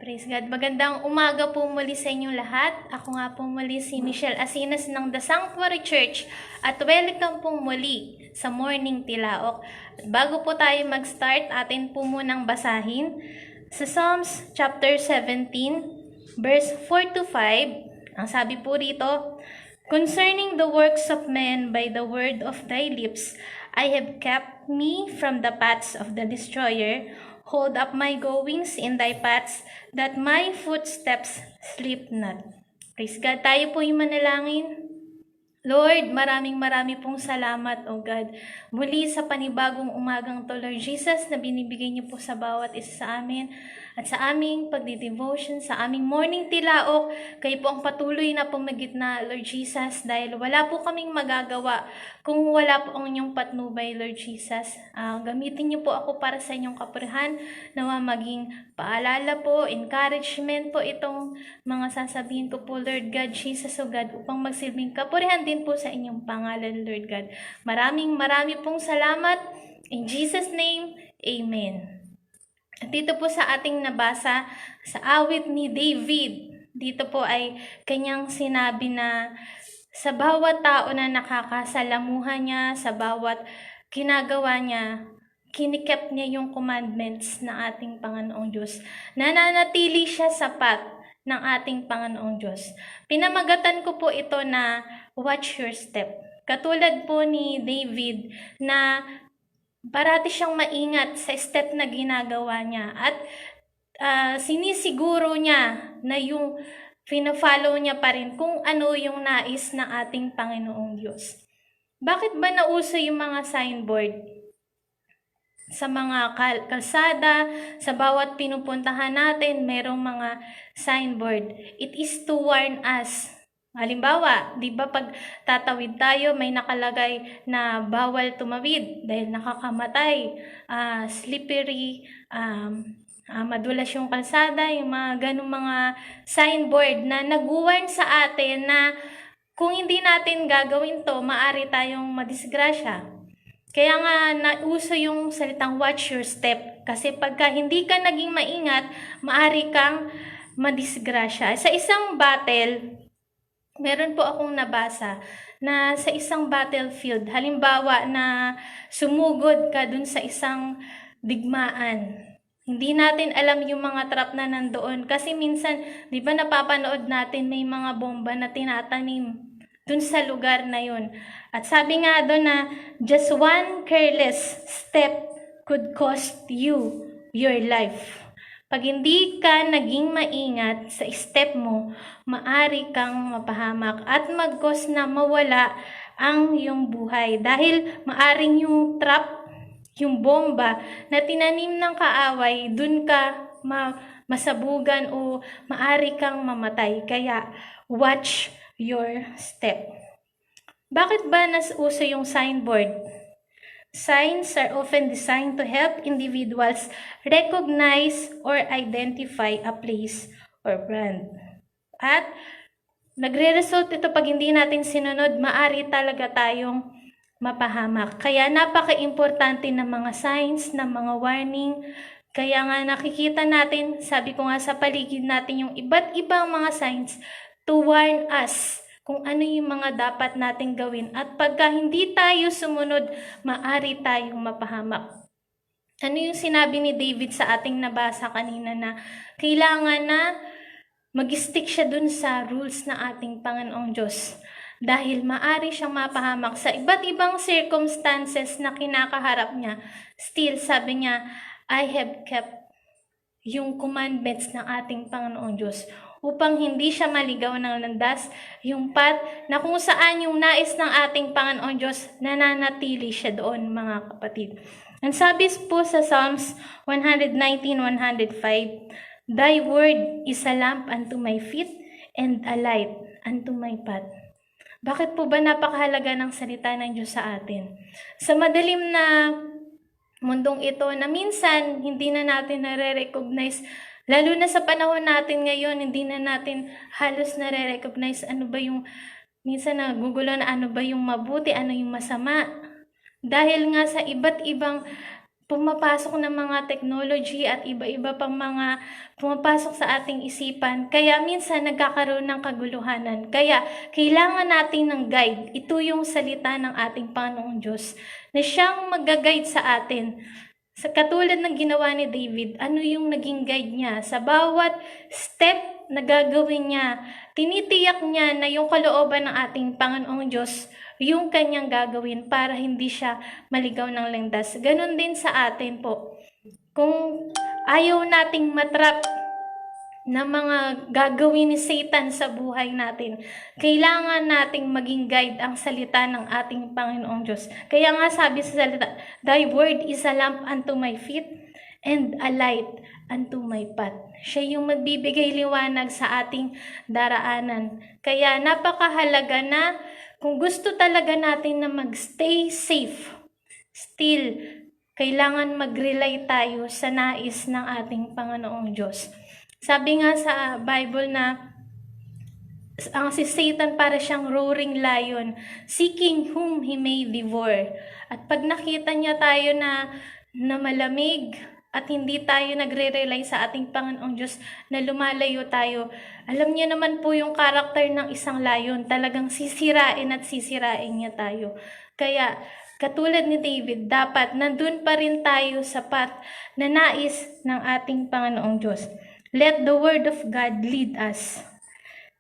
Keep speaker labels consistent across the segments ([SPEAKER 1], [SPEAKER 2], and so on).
[SPEAKER 1] Praise God. Magandang umaga po muli sa inyong lahat. Ako nga po muli si Michelle Asinas ng The Sanctuary Church at welcome po muli sa Morning Tilaok. At bago po tayo mag-start, atin po munang basahin sa Psalms chapter 17, verse 4 to 5. Ang sabi po rito, "Concerning the works of men by the word of thy lips, I have kept me from the paths of the destroyer. Hold up my goings in thy paths, that my footsteps slip not." Praise God. Tayo po yung manalangin. Lord, maraming pong salamat, O God. Muli sa panibagong umagang to, Lord Jesus, na binibigay niyo po sa bawat isa sa amin at sa aming pagdi-devotion, sa aming morning tilaok. Kayo po ang patuloy na pumagitna, Lord Jesus, dahil wala po kaming magagawa kung wala po ang inyong patnubay, Lord Jesus. Gamitin niyo po ako para sa inyong kapurihan, nawa maging paalala po, encouragement po itong mga sasabihin ko po, Lord God, Jesus, O God, upang magsilbing kapurihan din po sa inyong pangalan, Lord God. Marami pong salamat. In Jesus' name, Amen. At dito po sa ating nabasa, sa awit ni David, dito po ay kanyang sinabi na sa bawat tao na nakakasalamuhan niya, sa bawat ginagawa niya, kinikep niya yung commandments ng ating Panginoong Diyos. Nananatili siya sapat ng ating Panginoong Diyos. Pinamagatan ko po ito na watch your step. Katulad po ni David na parati siyang maingat sa step na ginagawa niya at sinisiguro niya na yung pina-follow niya pa rin kung ano yung nais ng ating Panginoong Diyos. Bakit ba nauso yung mga signboard? Sa mga kalsada, sa bawat pinupuntahan natin, merong mga signboard. It is to warn us. Halimbawa, di ba pag tatawid tayo, may nakalagay na bawal tumawid dahil nakakamatay, slippery, madulas yung kalsada, yung mga ganung mga signboard na nag-warn sa atin na kung hindi natin gagawin to, maaari tayong madisgrasya. Kaya nga nauso yung salitang watch your step. Kasi pagka hindi ka naging maingat, maaari kang madisgrasya. Sa isang battle, meron po akong nabasa na sa isang battlefield, halimbawa na sumugod ka dun sa isang digmaan. Hindi natin alam yung mga trap na nandoon. Kasi minsan, di ba napapanood natin may mga bomba na tinatanim dun sa lugar na yun. At sabi nga doon na just one careless step could cost you your life. Pag hindi ka naging maingat sa step mo, maari kang mapahamak at mag-cause na mawala ang iyong buhay. Dahil maaring yung trap, yung bomba na tinanim ng kaaway, dun ka masabugan o maari kang mamatay. Kaya watch your step. Bakit ba nasuso yung signboard? Signs are often designed to help individuals recognize or identify a place or brand. At nagre-result ito pag hindi natin sinunod, maari talaga tayong mapahamak. Kaya napaka-importante ng mga signs, ng mga warning. Kaya nga nakikita natin, sabi ko nga sa paligid natin, yung iba't ibang mga signs to warn us kung ano yung mga dapat nating gawin. At pagka hindi tayo sumunod, maari tayong mapahamak. Ano yung sinabi ni David sa ating nabasa kanina na kailangan na mag-stick siya dun sa rules na ating Panginoong Diyos. Dahil maari siyang mapahamak sa iba't ibang circumstances na kinakaharap niya. Still, sabi niya, I have kept yung commandments ng ating Panginoong Diyos upang hindi siya maligaw ng landas, yung path na kung saan yung nais ng ating Panginoong Diyos, nananatili siya doon, mga kapatid. Ang sabi po sa Psalms 119:105, "Thy word is a lamp unto my feet and a light unto my path." Bakit po ba napakahalaga ng salita ng Diyos sa atin? Sa madilim na mundong ito na minsan hindi na natin nare-recognize, lalo na sa panahon natin ngayon, hindi na natin halos nare-recognize ano ba yung, minsan nagugulo na ano ba yung mabuti, ano yung masama. Dahil nga sa iba't ibang pumapasok ng mga technology at iba-iba pang mga pumapasok sa ating isipan. Kaya minsan nagkakaroon ng kaguluhanan. Kaya kailangan natin ng guide. Ito yung salita ng ating Panginoong Diyos na siyang mag-guide sa atin. Sa katulad ng ginawa ni David, ano yung naging guide niya? Sa bawat step na gagawin niya, tinitiyak niya na yung kalooban ng ating Panginoong Diyos yung kanyang gagawin para hindi siya maligaw ng landas. Ganon din sa atin po. Kung ayaw nating matrap na mga gagawin ni Satan sa buhay natin, kailangan nating maging guide ang salita ng ating Panginoong Diyos. Kaya nga sabi sa salita, Thy word is a lamp unto my feet and a light unto my path. Siya yung magbibigay liwanag sa ating daraanan. Kaya napakahalaga na kung gusto talaga natin na magstay safe, still, kailangan mag-rely tayo sa nais ng ating Panginoong Diyos. Sabi nga sa Bible na ang si Satan para siyang roaring lion, seeking whom he may devour. At pag nakita niya tayo na malamig at hindi tayo nagre-rely sa ating Panginoong Diyos, na lumalayo tayo, alam niya naman po yung karakter ng isang lion, talagang sisirain at sisirain niya tayo. Kaya katulad ni David, dapat nandun pa rin tayo sa path na nais ng ating Panginoong Diyos. Let the word of God lead us.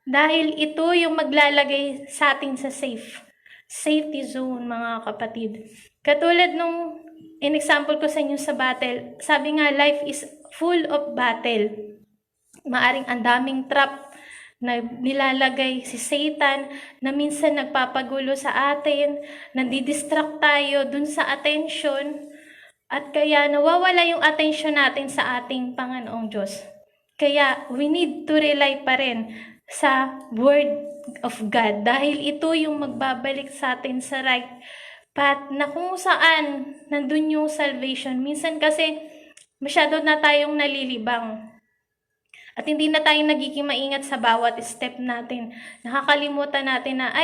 [SPEAKER 1] Dahil ito yung maglalagay sa atin sa safety zone, mga kapatid. Katulad nung in-example ko sa inyo sa battle, sabi nga, life is full of battle. Maaring ang daming trap na nilalagay si Satan na minsan nagpapagulo sa atin, nandidistract tayo dun sa attention, at kaya nawawala yung attention natin sa ating Panginoong Diyos. Kaya we need to rely pa rin sa Word of God dahil ito yung magbabalik sa atin sa right path na kung saan nandun yung salvation. Minsan kasi masyado na tayong nalilibang at hindi na tayo nagiging maingat sa bawat step natin. Nakakalimutan natin na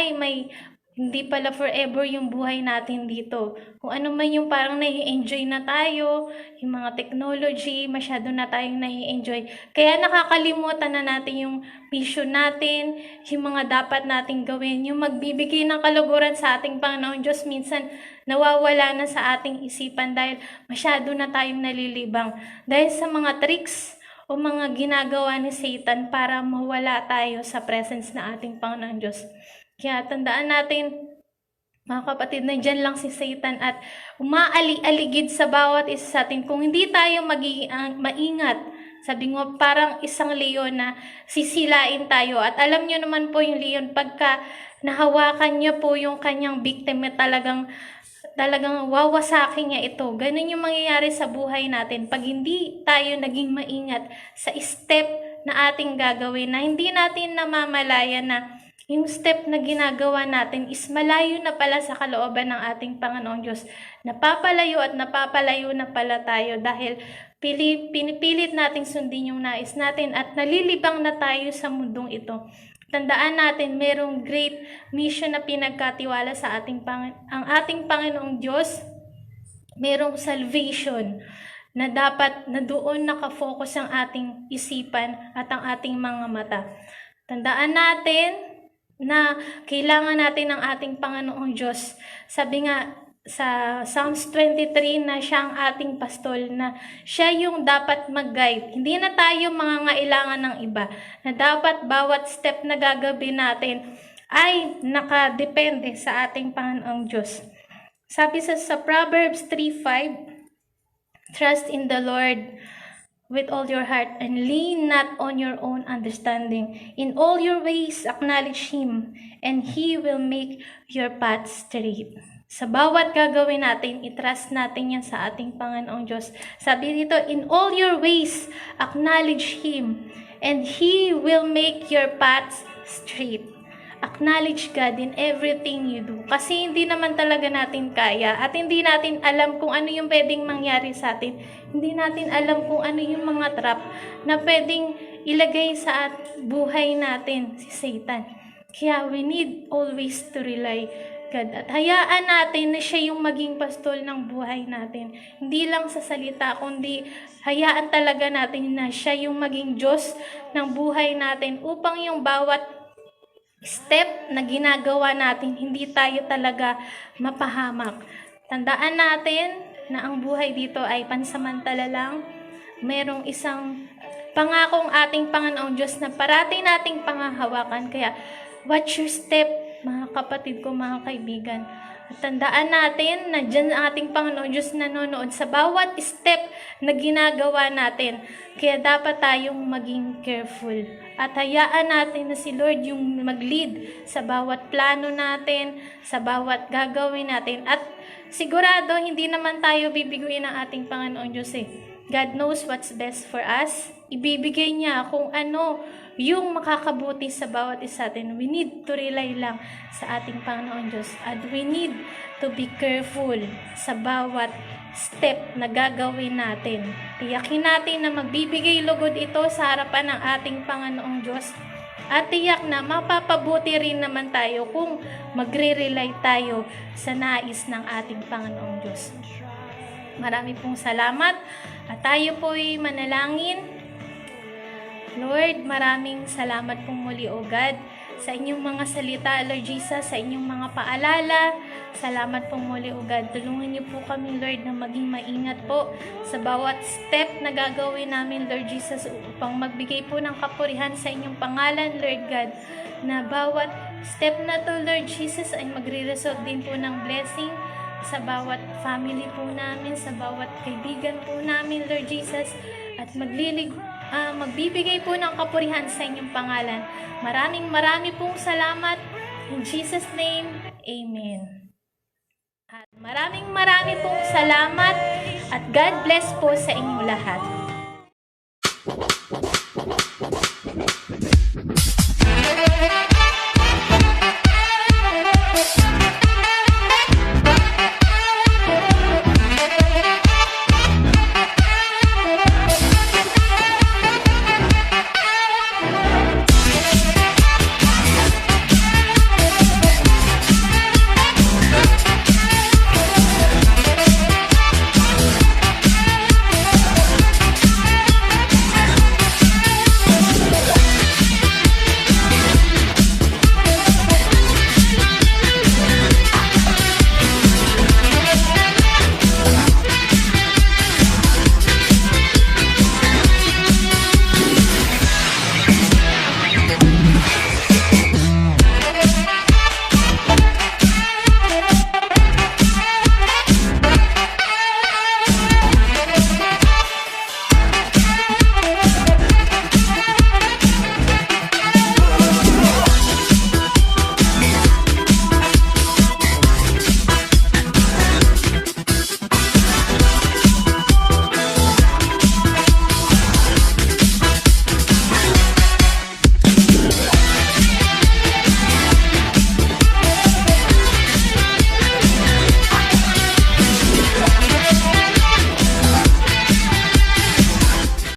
[SPEAKER 1] hindi pala forever yung buhay natin dito. Kung ano man yung parang nai-enjoy na tayo, yung mga technology, masyado na tayong nai-enjoy. Kaya nakakalimutan na natin yung mission natin, yung mga dapat nating gawin, yung magbibigay ng kaluguran sa ating Panginoon Diyos, minsan nawawala na sa ating isipan dahil masyado na tayong nalilibang. Dahil sa mga tricks o mga ginagawa ni Satan para mawala tayo sa presence na ating Panginoon Diyos. Kaya tandaan natin, mga kapatid, nandyan lang si Satan at umaali-aligid sa bawat isa sa atin. Kung hindi tayo maingat, sabi ngo, parang isang leon na sisilain tayo. At alam nyo naman po yung leon, pagka nahawakan niya po yung kanyang victim, talagang wawasakin niya ito. Ganun yung mangyayari sa buhay natin. Pag hindi tayo naging maingat sa step na ating gagawin, na hindi natin namamalaya na yung step na ginagawa natin is malayo na pala sa kalooban ng ating Panginoong Diyos. Napapalayo at napapalayo na pala tayo dahil pinipilit nating sundin yung nais natin at nalilibang na tayo sa mundong ito. Tandaan natin, merong great mission na pinagkatiwala sa ang ating Panginoong Diyos. Merong salvation na dapat na doon nakafocus ang ating isipan at ang ating mga mata. Tandaan natin na kailangan natin ng ating Panginoong Diyos. Sabi nga sa Psalms 23 na siya ang ating pastol, na siya yung dapat mag-guide. Hindi na tayo mangangailangan ng iba, na dapat bawat step na gagawin natin ay nakadepende sa ating Panginoong Diyos. Sabi sa Proverbs 3:5, trust in the Lord with all your heart and lean not on your own understanding. In all your ways acknowledge Him and He will make your path straight. Sa bawat gagawin natin, i-trust natin yan sa ating Panginoong Diyos. Sabi dito, in all your ways acknowledge Him and He will make your path straight. Acknowledge God in everything you do. Kasi hindi naman talaga natin kaya at hindi natin alam kung ano yung pwedeng mangyari sa atin. Hindi natin alam kung ano yung mga trap na pwedeng ilagay sa buhay natin si Satan. Kaya we need always to rely God. At hayaan natin na siya yung maging pastol ng buhay natin. Hindi lang sa salita, kundi hayaan talaga natin na siya yung maging Diyos ng buhay natin upang yung bawat step na ginagawa natin, hindi tayo talaga mapahamak. Tandaan natin na ang buhay dito ay pansamantala lang. Merong isang pangakong ating Panginoong Diyos na parati nating pangahawakan. Kaya watch your step, mga kapatid ko, mga kaibigan. At tandaan natin na dyan ang ating Panginoon Diyos nanonood sa bawat step na ginagawa natin. Kaya dapat tayong maging careful. At hayaan natin na si Lord yung mag-lead sa bawat plano natin, sa bawat gagawin natin. At sigurado, hindi naman tayo bibiguin ng ating Panginoon Diyos God knows what's best for us. Ibibigay niya kung ano yung makakabuti sa bawat isa natin. We need to rely lang sa ating Panginoon Diyos. At we need to be careful sa bawat step na gagawin natin. Tiyakin natin na magbibigay lugod ito sa harapan ng ating Panginoong Diyos. At tiyak na mapapabuti rin naman tayo kung magre-rely tayo sa nais ng ating Panginoong Diyos. Marami pong salamat at tayo po'y manalangin. Lord, maraming salamat pong muli, O God, sa inyong mga salita, Lord Jesus, sa inyong mga paalala. Salamat pong muli, O God. Tulungan niyo po kami, Lord, na maging maingat po sa bawat step na gagawin namin, Lord Jesus, upang magbigay po ng kapurihan sa inyong pangalan, Lord God, na bawat step na to, Lord Jesus, ay magre-result din po ng blessing sa bawat family po namin, sa bawat kaibigan po namin, Lord Jesus, at magbibigay po ng kapurihan sa inyong pangalan. Marami pong salamat. In Jesus' name, Amen. At marami pong salamat at God bless po sa inyong lahat.